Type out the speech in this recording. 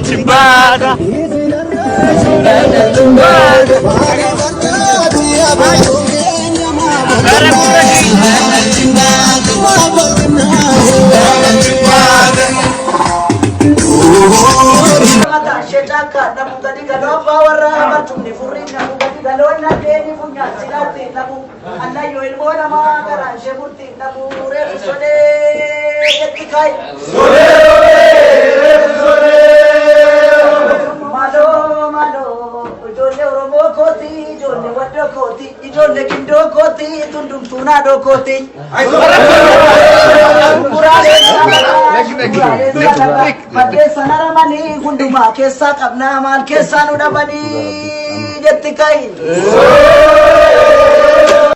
Cimbada. Ijoollee gindoo kooti tundum tuunaadoo kooti. Maddeessa naramanii hundumaa keessaa qabnaa maal keessaa nu dhabanii jetti kayi.